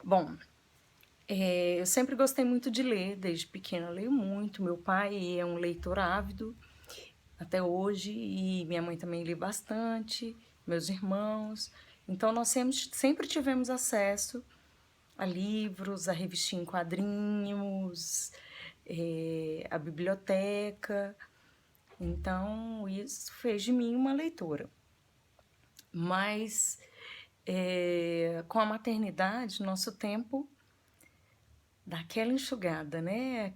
Bom, eu sempre gostei muito de ler, desde pequena eu leio muito. Meu pai é um leitor ávido até hoje e minha mãe também lê bastante, meus irmãos. Então nós sempre tivemos acesso a livros, a revistinha em quadrinhos, a biblioteca. Então isso fez de mim uma leitora. Mas com a maternidade, nosso tempo dá aquela enxugada, né?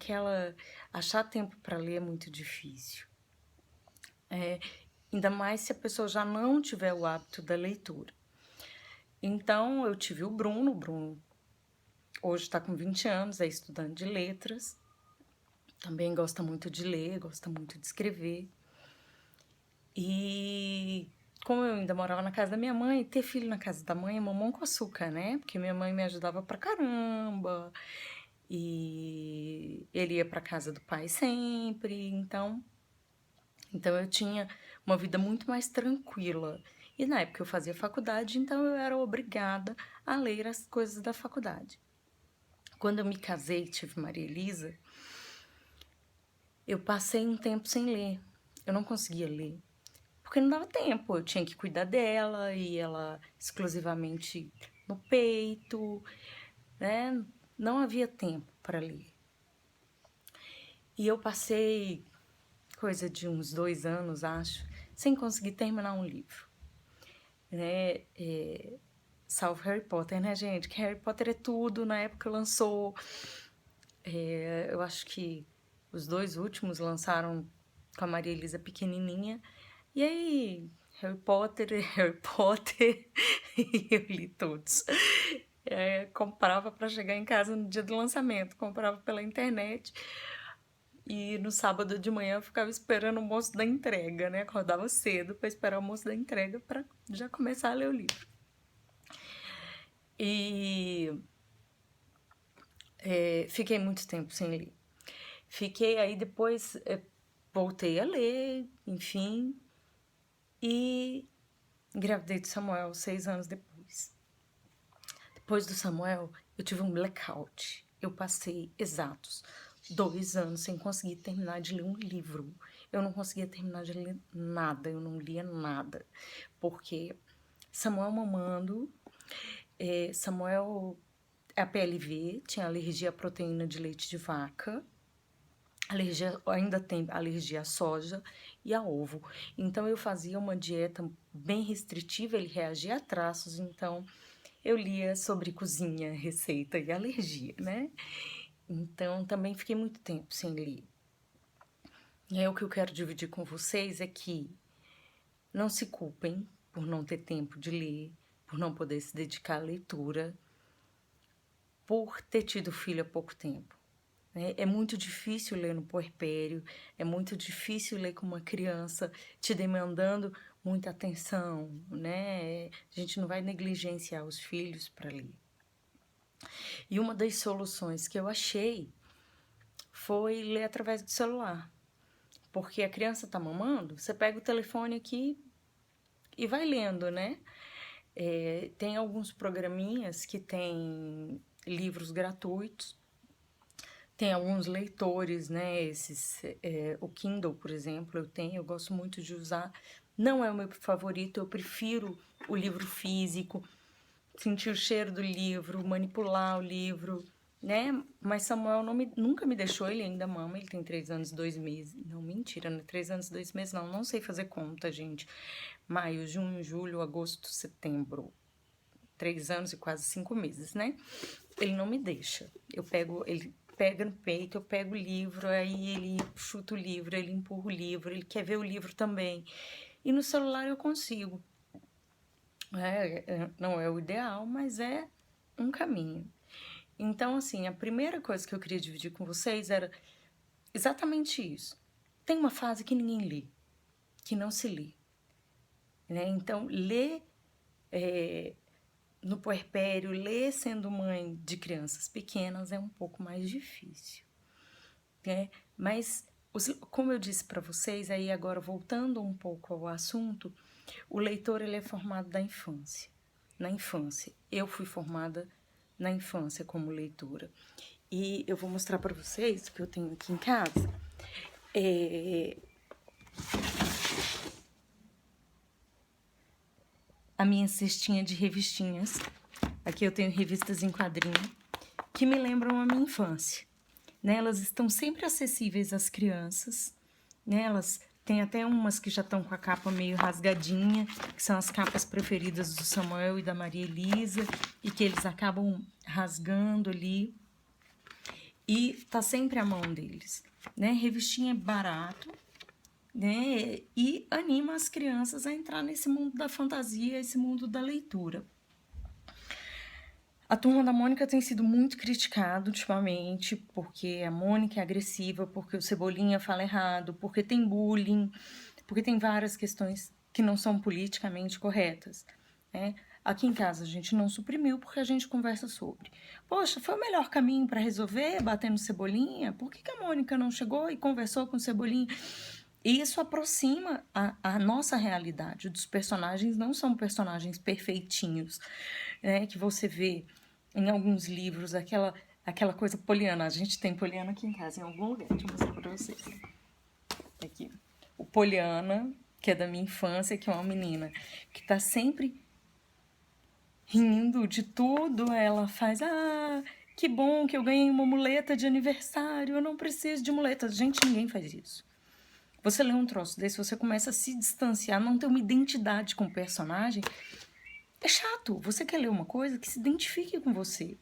Achar tempo para ler é muito difícil. Ainda mais se a pessoa já não tiver o hábito da leitura. Então eu tive o Bruno hoje está com 20 anos, é estudante de letras, também gosta muito de ler, gosta muito de escrever. E como eu ainda morava na casa da minha mãe, ter filho na casa da mãe é mamão com açúcar, né? Porque minha mãe me ajudava pra caramba, e ele ia pra casa do pai sempre, então eu tinha uma vida muito mais tranquila. E na época eu fazia faculdade, então eu era obrigada a ler as coisas da faculdade. Quando eu me casei e tive Maria Elisa, eu passei um tempo sem ler. Eu não conseguia ler, porque não dava tempo. Eu tinha que cuidar dela e ela exclusivamente no peito, né? Não havia tempo para ler. E eu passei coisa de uns 2 anos, acho, sem conseguir terminar um livro, né? Salvo Harry Potter, né, gente? Que Harry Potter é tudo. Na época lançou, eu acho que os 2 últimos lançaram com a Maria Elisa pequenininha. E aí, Harry Potter, Harry Potter, e eu li todos. Comprava para chegar em casa no dia do lançamento, comprava pela internet. E no sábado de manhã eu ficava esperando o moço da entrega, né? Acordava cedo para esperar o moço da entrega para já começar a ler o livro. E fiquei muito tempo sem ler. Fiquei aí depois, voltei a ler, enfim, e engravidei de Samuel 6 anos depois. Depois do Samuel, eu tive um blackout. Eu passei exatos 2 anos sem conseguir terminar de ler um livro. Eu não conseguia terminar de ler nada, eu não lia nada. Porque Samuel mamando, Samuel é a PLV, tinha alergia à proteína de leite de vaca, ainda tem alergia à soja e a ovo. Então eu fazia uma dieta bem restritiva, ele reagia a traços, então eu lia sobre cozinha, receita e alergia, né? Então também fiquei muito tempo sem ler. E aí o que eu quero dividir com vocês é que não se culpem por não ter tempo de ler, por não poder se dedicar à leitura, por ter tido filho há pouco tempo. É muito difícil ler no puerpério, é muito difícil ler com uma criança te demandando muita atenção, né? A gente não vai negligenciar os filhos para ler. E uma das soluções que eu achei foi ler através do celular. Porque a criança tá mamando, você pega o telefone aqui e vai lendo, né? Tem alguns programinhas que tem livros gratuitos, tem alguns leitores, né? O Kindle, por exemplo, eu gosto muito de usar. Não é o meu favorito, eu prefiro o livro físico, sentir o cheiro do livro, manipular o livro, né? Mas Samuel nunca me deixou, ele ainda mama, ele tem 3 anos e 2 meses. Não, mentira, não é 3 anos e 2 meses, não sei fazer conta, gente. Maio, junho, julho, agosto, setembro. 3 anos e quase 5 meses, né? Ele não me deixa. Ele pega no peito, eu pego o livro, aí ele chuta o livro, ele empurra o livro, ele quer ver o livro também. E no celular eu consigo. Não é o ideal, mas é um caminho. Então, assim, a primeira coisa que eu queria dividir com vocês era exatamente isso. Tem uma fase que ninguém lê, que não se lê. Né? Então, ler no puerpério, ler sendo mãe de crianças pequenas é um pouco mais difícil. Né? Mas, como eu disse para vocês, aí agora voltando um pouco ao assunto, o leitor ele é formado da infância. Na infância, eu fui formada na infância como leitora. E eu vou mostrar para vocês o que eu tenho aqui em casa. A minha cestinha de revistinhas. Aqui eu tenho revistas em quadrinho que me lembram a minha infância. Né? Elas estão sempre acessíveis às crianças. Né? Elas têm até umas que já estão com a capa meio rasgadinha, que são as capas preferidas do Samuel e da Maria Elisa, e que eles acabam rasgando ali. E tá sempre à mão deles. Né? Revistinha é barato, né? E anima as crianças a entrar nesse mundo da fantasia, esse mundo da leitura. A Turma da Mônica tem sido muito criticada ultimamente, porque a Mônica é agressiva, porque o Cebolinha fala errado, porque tem bullying, porque tem várias questões que não são politicamente corretas, né? Aqui em casa a gente não suprimiu porque a gente conversa sobre. Poxa, foi o melhor caminho para resolver, bater no Cebolinha? Por que a Mônica não chegou e conversou com o Cebolinha? E isso aproxima a nossa realidade. Os personagens não são personagens perfeitinhos, né? Que você vê em alguns livros, aquela coisa poliana. A gente tem poliana aqui em casa, em algum lugar. Deixa eu mostrar pra vocês. Aqui. O Poliana, que é da minha infância, que é uma menina que tá sempre rindo de tudo. Ela faz, que bom que eu ganhei uma muleta de aniversário, eu não preciso de muleta. Gente, ninguém faz isso. Você lê um troço desse, você começa a se distanciar, não ter uma identidade com o personagem. É chato. Você quer ler uma coisa que se identifique com você.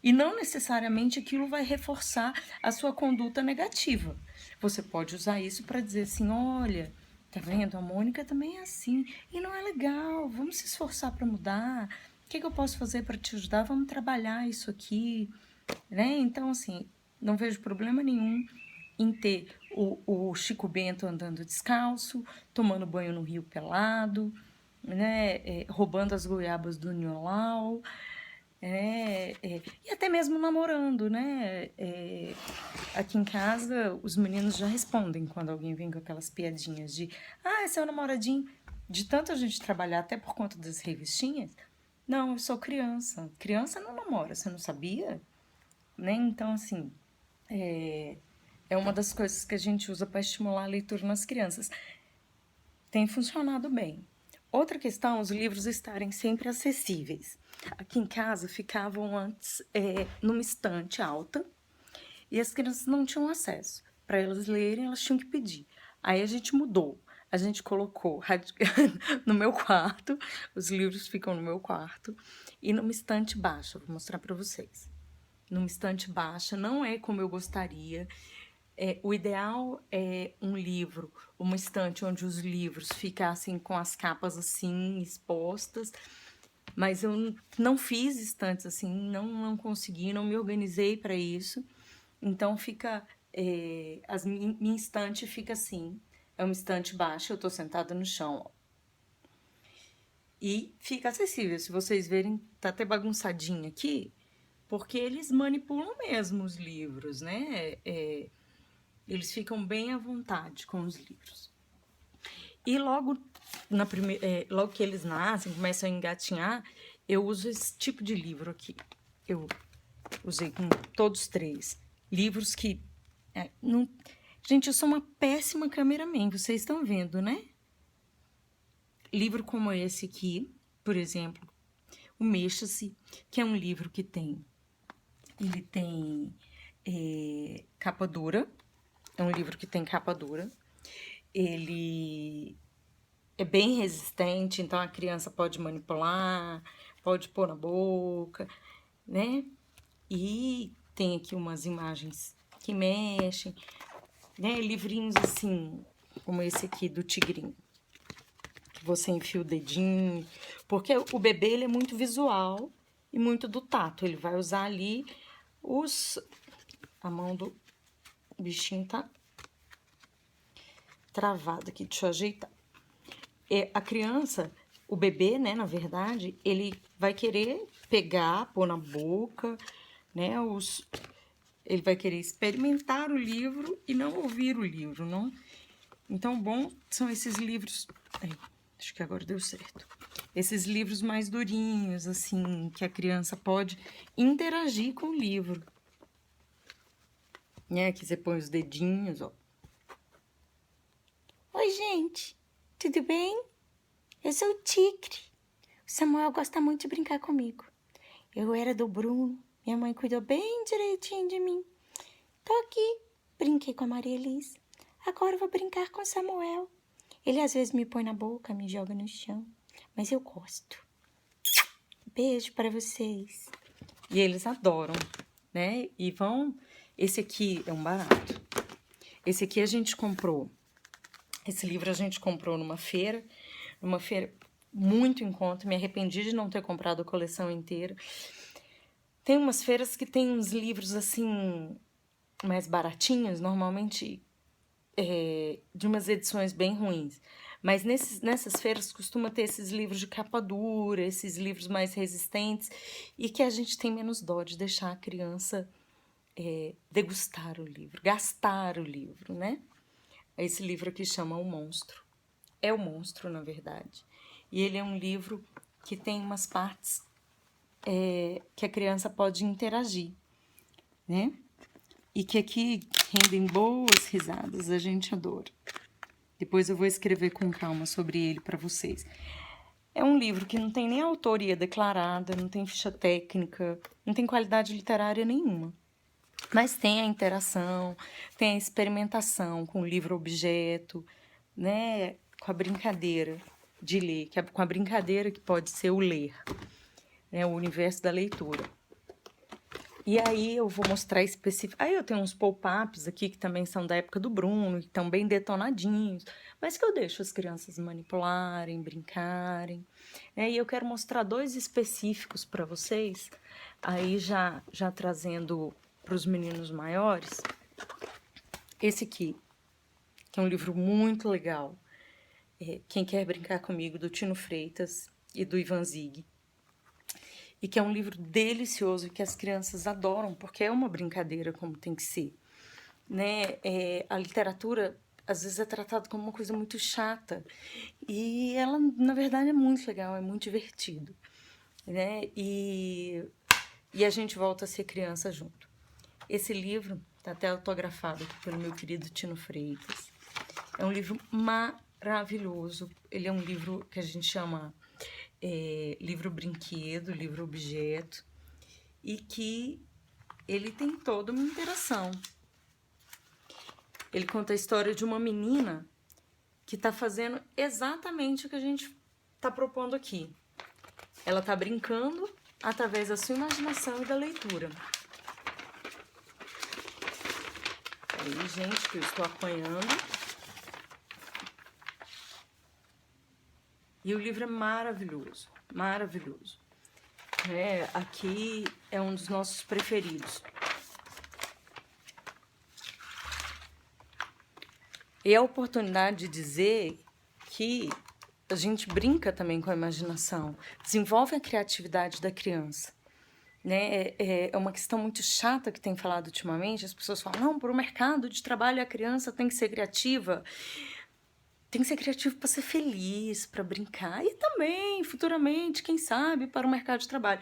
E não necessariamente aquilo vai reforçar a sua conduta negativa. Você pode usar isso para dizer assim, olha, tá vendo? A Mônica também é assim. E não é legal. Vamos se esforçar para mudar. O que eu posso fazer para te ajudar? Vamos trabalhar isso aqui. Né? Então, assim, não vejo problema nenhum em ter o Chico Bento andando descalço, tomando banho no rio pelado, né? Roubando as goiabas do Niolau, e até mesmo namorando, né? Aqui em casa, os meninos já respondem quando alguém vem com aquelas piadinhas de é seu namoradinho. De tanto a gente trabalhar, até por conta das revistinhas, não, eu sou criança. Criança não namora, você não sabia? Né? Então, assim, é uma das coisas que a gente usa para estimular a leitura nas crianças. Tem funcionado bem. Outra questão, os livros estarem sempre acessíveis. Aqui em casa ficavam antes numa estante alta e as crianças não tinham acesso. Para elas lerem, elas tinham que pedir. Aí a gente mudou. A gente colocou no meu quarto, os livros ficam no meu quarto, e numa estante baixa. Vou mostrar para vocês. Numa estante baixa, não é como eu gostaria. O ideal é um livro, uma estante onde os livros ficassem com as capas assim, expostas, mas eu não fiz estantes assim, não consegui, não me organizei para isso, então fica, minha estante fica assim, é uma estante baixa, eu tô sentada no chão, ó. E fica acessível, se vocês verem, tá até bagunçadinho aqui, porque eles manipulam mesmo os livros, né? Eles ficam bem à vontade com os livros. E logo que eles nascem, começam a engatinhar, eu uso esse tipo de livro aqui. Eu usei com todos três. Livros que... Gente, eu sou uma péssima cameraman, vocês estão vendo, né? Livro como esse aqui, por exemplo, o Mexa-se, que é um livro que tem... Ele tem capa dura. É um livro que tem capa dura. Ele é bem resistente, então a criança pode manipular, pode pôr na boca, né? E tem aqui umas imagens que mexem, né? Livrinhos assim, como esse aqui do Tigrinho, que você enfia o dedinho, porque o bebê ele é muito visual e muito do tato. Ele vai usar ali a mão do bichinho tá travado aqui, deixa eu ajeitar. A criança, o bebê, né, na verdade, ele vai querer pegar, pôr na boca, né, ele vai querer experimentar o livro e não ouvir o livro, não? Então, bom, são esses livros... Acho que agora deu certo. Esses livros mais durinhos, assim, que a criança pode interagir com o livro. Né? Aqui você põe os dedinhos, ó. Oi, gente. Tudo bem? Eu sou o Tigre. O Samuel gosta muito de brincar comigo. Eu era do Bruno. Minha mãe cuidou bem direitinho de mim. Tô aqui. Brinquei com a Maria Elisa. Agora eu vou brincar com o Samuel. Ele às vezes me põe na boca, me joga no chão. Mas eu gosto. Beijo para vocês. E eles adoram, né? E vão... Esse aqui é um barato. Esse aqui a gente comprou. Esse livro a gente comprou numa feira muito em conta. Me arrependi de não ter comprado a coleção inteira. Tem umas feiras que tem uns livros assim mais baratinhos, normalmente de umas edições bem ruins. Mas nessas feiras costuma ter esses livros de capa dura, esses livros mais resistentes e que a gente tem menos dó de deixar a criança degustar o livro, gastar o livro, né? Esse livro aqui chama O Monstro. É o monstro, na verdade. E ele é um livro que tem umas partes que a criança pode interagir, né? E que aqui rendem boas risadas, a gente adora. Depois eu vou escrever com calma sobre ele para vocês. É um livro que não tem nem autoria declarada, não tem ficha técnica, não tem qualidade literária nenhuma. Mas tem a interação, tem a experimentação com o livro-objeto, né? Com a brincadeira de ler, com a brincadeira que pode ser o ler, né? O universo da leitura. E aí eu vou mostrar específico. Aí eu tenho uns pop-ups aqui que também são da época do Bruno, que estão bem detonadinhos, mas que eu deixo as crianças manipularem, brincarem. E eu quero mostrar 2 específicos para vocês, aí já trazendo para os meninos maiores. Esse aqui, que é um livro muito legal. Quem Quer Brincar Comigo, do Tino Freitas e do Ivan Zig. E que é um livro delicioso e que as crianças adoram, porque é uma brincadeira como tem que ser. Né? A literatura, às vezes, é tratada como uma coisa muito chata. E ela, na verdade, é muito legal, é muito divertido. Né? E a gente volta a ser criança junto. Esse livro está até autografado aqui pelo meu querido Tino Freitas. É um livro maravilhoso. Ele é um livro que a gente chama livro brinquedo, livro objeto, e que ele tem toda uma interação. Ele conta a história de uma menina que está fazendo exatamente o que a gente está propondo aqui. Ela está brincando através da sua imaginação e da leitura. Aí, gente, que eu estou apanhando. E o livro é maravilhoso, maravilhoso. Aqui é um dos nossos preferidos. E a oportunidade de dizer que a gente brinca também com a imaginação, desenvolve a criatividade da criança. Né? É uma questão muito chata que tem falado ultimamente. As pessoas falam, não, para o mercado de trabalho a criança tem que ser criativa. Tem que ser criativo para ser feliz, para brincar. E também, futuramente, quem sabe, para o mercado de trabalho.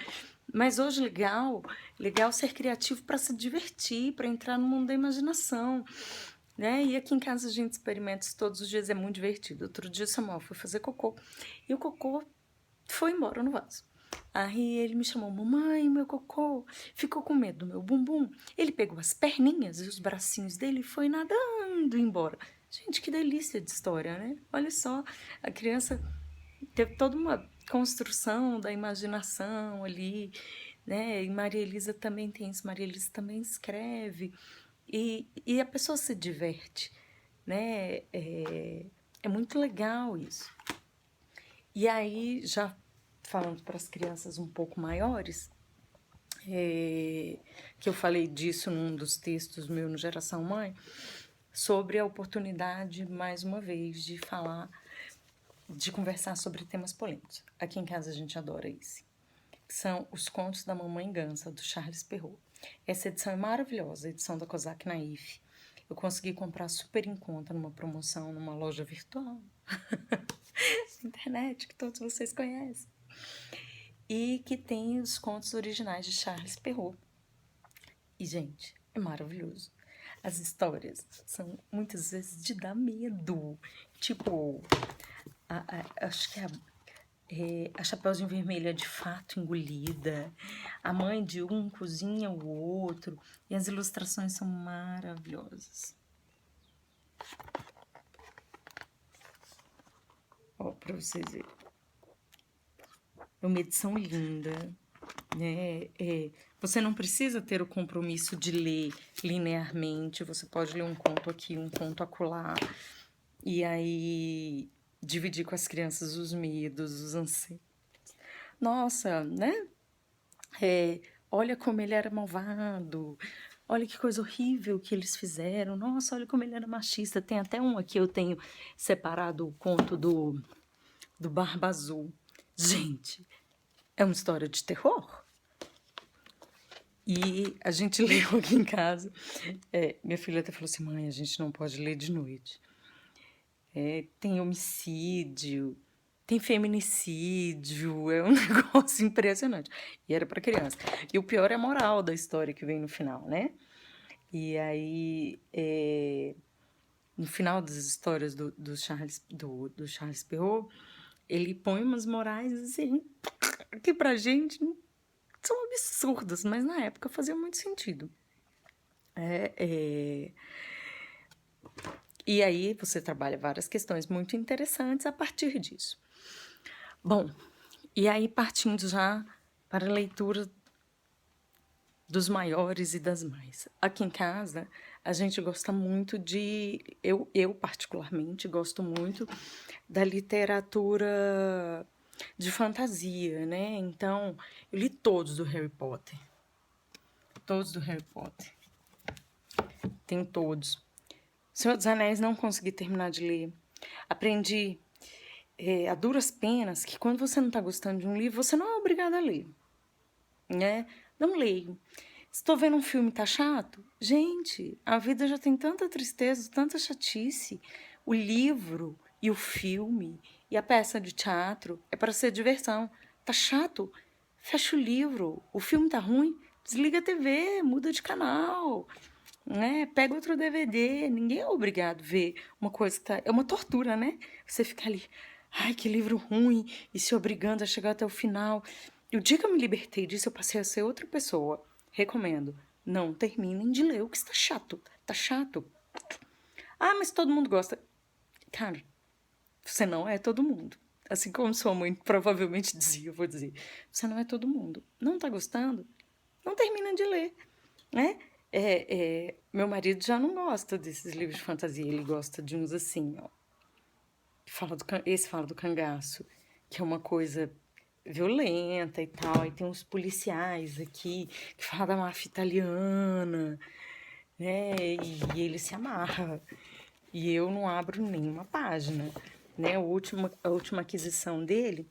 Mas hoje, legal ser criativo para se divertir, para entrar no mundo da imaginação. Né? E aqui em casa a gente experimenta isso todos os dias, é muito divertido. Outro dia o Samuel foi fazer cocô e o cocô foi embora no vaso. Aí ele me chamou, mamãe, meu cocô ficou com medo do meu bumbum. Ele pegou as perninhas e os bracinhos dele e foi nadando embora. Gente, que delícia de história, né? Olha só, a criança teve toda uma construção da imaginação ali, né? E Maria Elisa também tem isso, Maria Elisa também escreve. E a pessoa se diverte, né? É muito legal isso. E aí, já falando para as crianças um pouco maiores, que eu falei disso num dos textos meus no Geração Mãe, sobre a oportunidade, mais uma vez, de falar, de conversar sobre temas polêmicos. Aqui em casa a gente adora esse. São Os Contos da Mamãe Gansa, do Charles Perrault. Essa edição é maravilhosa, a edição da Kozak Naif. Eu consegui comprar super em conta numa promoção, numa loja virtual. internet, que todos vocês conhecem. E que tem os contos originais de Charles Perrault. E, gente, é maravilhoso. As histórias são muitas vezes de dar medo. Tipo, acho que a Chapeuzinho Vermelho é de fato engolida. A mãe de um cozinha o outro. E as ilustrações são maravilhosas. Ó, pra vocês verem. É uma edição linda, né? Você não precisa ter o compromisso de ler linearmente. Você pode ler um conto aqui, um conto acolá. E aí dividir com as crianças os medos, os anseios. Nossa, né? Olha como ele era malvado. Olha que coisa horrível que eles fizeram. Nossa, olha como ele era machista. Tem até um aqui, eu tenho separado o conto do Barba Azul. Gente, é uma história de terror. E a gente leu aqui em casa. Minha filha até falou assim, mãe, a gente não pode ler de noite. Tem homicídio, tem feminicídio, é um negócio impressionante. E era para criança. E o pior é a moral da história que vem no final, né? E aí, no final das histórias do Charles Perrault, ele põe umas morais assim, que pra gente são absurdas, mas na época fazia muito sentido. E aí você trabalha várias questões muito interessantes a partir disso. Bom, e aí partindo já para a leitura dos maiores e das mais. Aqui em casa, a gente gosta muito de... Eu particularmente, gosto muito da literatura de fantasia, né? Então, eu li todos do Harry Potter. Todos do Harry Potter. Tenho todos. Senhor dos Anéis não consegui terminar de ler. Aprendi a duras penas que quando você não está gostando de um livro, você não é obrigado a ler, né? Não leio. Estou vendo um filme, tá chato? Gente, a vida já tem tanta tristeza, tanta chatice. O livro e o filme e a peça de teatro é para ser diversão. Tá chato? Fecha o livro. O filme tá ruim? Desliga a TV, muda de canal, né? Pega outro DVD. Ninguém é obrigado a ver uma coisa que tá... É uma tortura, né? Você fica ali, ai, que livro ruim, e se obrigando a chegar até o final. E o dia que eu me libertei disso, eu passei a ser outra pessoa. Recomendo. Não terminem de ler o que está chato. Tá chato. Ah, mas todo mundo gosta. Cara, você não é todo mundo. Assim como sua mãe provavelmente dizia, eu vou dizer. Você não é todo mundo. Não tá gostando? Não termina de ler, né? Meu marido já não gosta desses livros de fantasia. Ele gosta de uns assim, ó. Esse fala do cangaço, que é uma coisa violenta e tal. Aí tem uns policiais aqui que falam da máfia italiana, né? E ele se amarra. E eu não abro nenhuma página, né? A última aquisição dele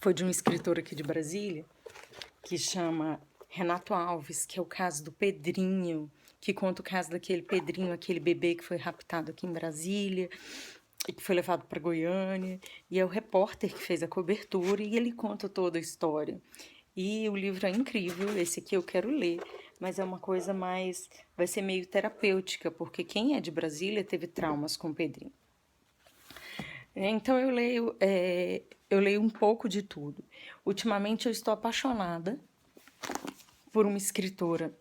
foi de um escritor aqui de Brasília, que chama Renato Alves, que é o caso do Pedrinho, que conta o caso daquele Pedrinho, aquele bebê que foi raptado aqui em Brasília e que foi levado para Goiânia, e é o repórter que fez a cobertura e ele conta toda a história. E o livro é incrível, esse aqui eu quero ler, mas é uma coisa mais... vai ser meio terapêutica, porque quem é de Brasília teve traumas com o Pedrinho. Então eu leio um pouco de tudo. Ultimamente eu estou apaixonada por uma escritora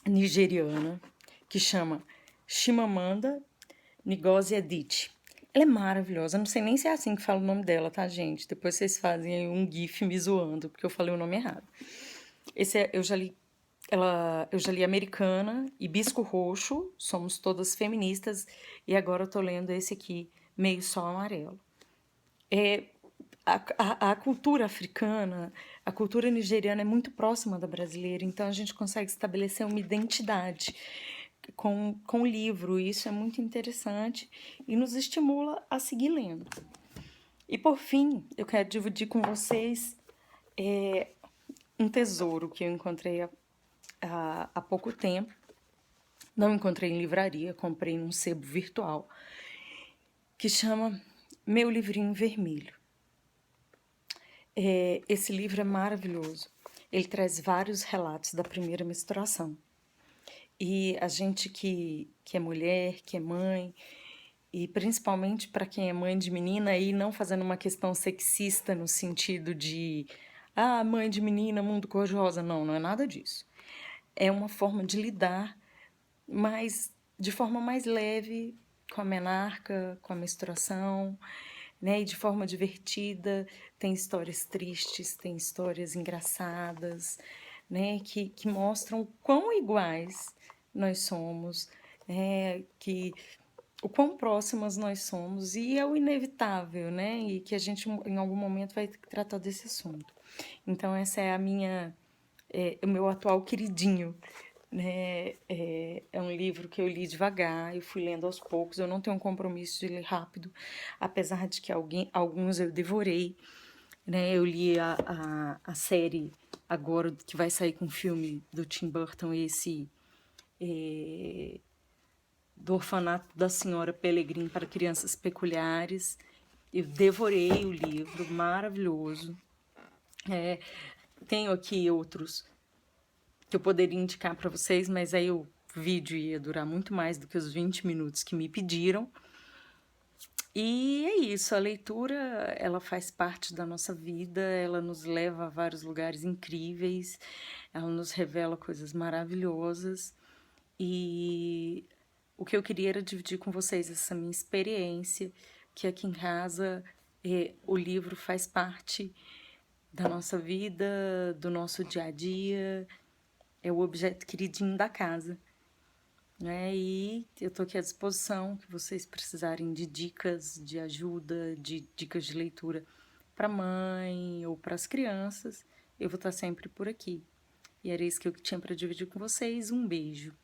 nigeriana que chama Chimamanda Ngozi Adichie. Ela é maravilhosa, eu não sei nem se é assim que fala o nome dela, tá, gente? Depois vocês fazem aí um gif me zoando, porque eu falei o nome errado. Eu já li Americana, Hibisco Roxo, Somos Todas Feministas, e agora eu tô lendo esse aqui, Meio Sol Amarelo. A cultura africana, a cultura nigeriana é muito próxima da brasileira, então a gente consegue estabelecer uma identidade com o livro, e isso é muito interessante e nos estimula a seguir lendo. E por fim, eu quero dividir com vocês um tesouro que eu encontrei há pouco tempo. Não encontrei em livraria, comprei num sebo virtual, que chama Meu livrinho vermelho. Esse livro é maravilhoso. Ele traz vários relatos da primeira menstruação. E a gente que é mulher, que é mãe, e principalmente para quem é mãe de menina, e não fazendo uma questão sexista no sentido de mãe de menina, mundo cor-de-rosa. Não, não é nada disso. É uma forma de lidar de forma mais leve com a menarca, com a menstruação, né? E de forma divertida. Tem histórias tristes, tem histórias engraçadas, né? Que mostram quão iguais nós somos, que o quão próximas nós somos, e é o inevitável, né? E que a gente em algum momento vai tratar desse assunto. Então essa é o meu atual queridinho, né? É um livro que eu li devagar, eu fui lendo aos poucos, eu não tenho um compromisso de ler rápido, apesar de que alguns eu devorei, né? Eu li a série agora que vai sair com o filme do Tim Burton, do Orfanato da Senhora Pelegrim para Crianças Peculiares. Eu devorei o livro, maravilhoso. Tenho aqui outros que eu poderia indicar para vocês, mas aí o vídeo ia durar muito mais do que os 20 minutos que me pediram. E é isso, a leitura, ela faz parte da nossa vida, ela nos leva a vários lugares incríveis, ela nos revela coisas maravilhosas. E o que eu queria era dividir com vocês essa minha experiência, que aqui em casa o livro faz parte da nossa vida, do nosso dia a dia, é o objeto queridinho da casa, né? E eu tô aqui à disposição, que vocês precisarem de dicas, de ajuda, de dicas de leitura para mãe ou para as crianças, eu vou estar sempre por aqui. E era isso que eu tinha para dividir com vocês. Um beijo.